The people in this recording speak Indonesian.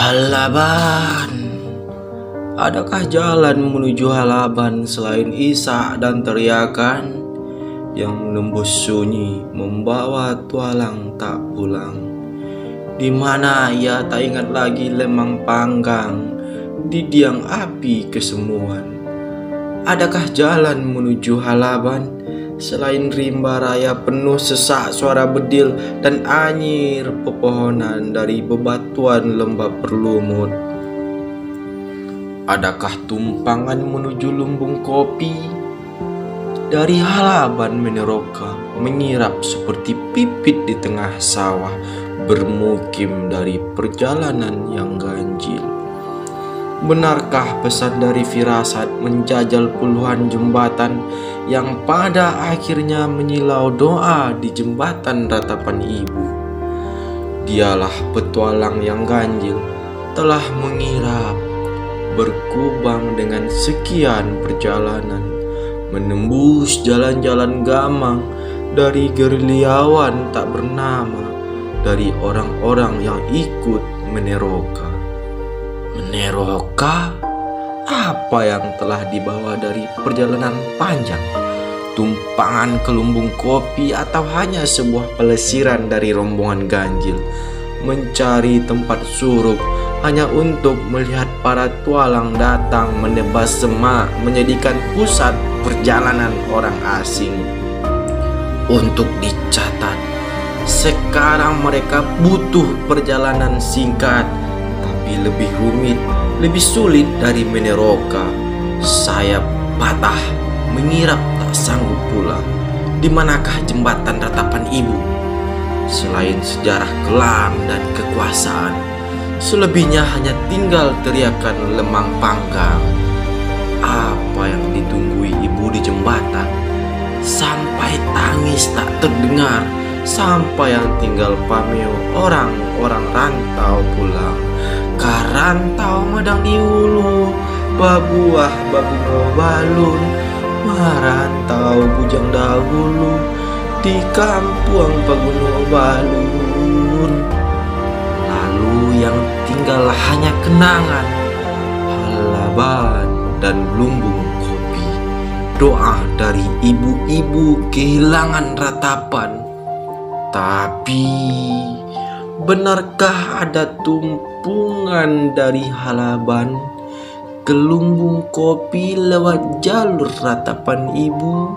Halaban. Adakah jalan menuju Halaban selain isak dan teriakan yang menembus sunyi membawa tualang tak pulang? Di mana ia tak ingat lagi lemang panggang di diang api kesemuan? Adakah jalan menuju Halaban selain rimba raya penuh sesak suara bedil dan anyir pepohonan dari bebatuan lembah berlumut? Adakah tumpangan menuju lumbung kopi? Dari Halaban Meneroka mengirap seperti pipit di tengah sawah, bermukim dari perjalanan yang ganjil. Benarkah pesan dari firasat menjajal puluhan jembatan yang pada akhirnya menyilau doa di jembatan ratapan ibu? Dialah petualang yang ganjil telah mengirap, berkubang dengan sekian perjalanan, menembus jalan-jalan gamang dari gerilyawan tak bernama, dari orang-orang yang ikut meneroka. Meneroka? Apa yang telah dibawa dari perjalanan panjang? Tumpangan ke lumbung kopi atau hanya sebuah pelesiran dari rombongan ganjil mencari tempat surup hanya untuk melihat para tualang datang menebas semak menjadikan pusat perjalanan orang asing? Untuk dicatat, sekarang mereka butuh perjalanan singkat tapi lebih rumit, lebih sulit dari Meneroka. Sayap patah, mengirap tak sanggup pulang. Di manakah jembatan ratapan ibu? Selain sejarah kelam dan kekuasaan, selebihnya hanya tinggal teriakan lemang panggang. Apa yang ditunggui ibu di jembatan? Sampai tangis tak terdengar, sampai yang tinggal pameo orang-orang rantau pulang. Karantau madang di ulu, babuah babu balun, marantau bujang dahulu di kampung Paguno Balun. Lalu yang tinggal hanya kenangan, Halaban dan lumbung kopi. Doa dari ibu-ibu kehilangan ratapan. Tapi benarkah ada tumpungan dari Halaban ke lumbung kopi lewat jalur ratapan ibu?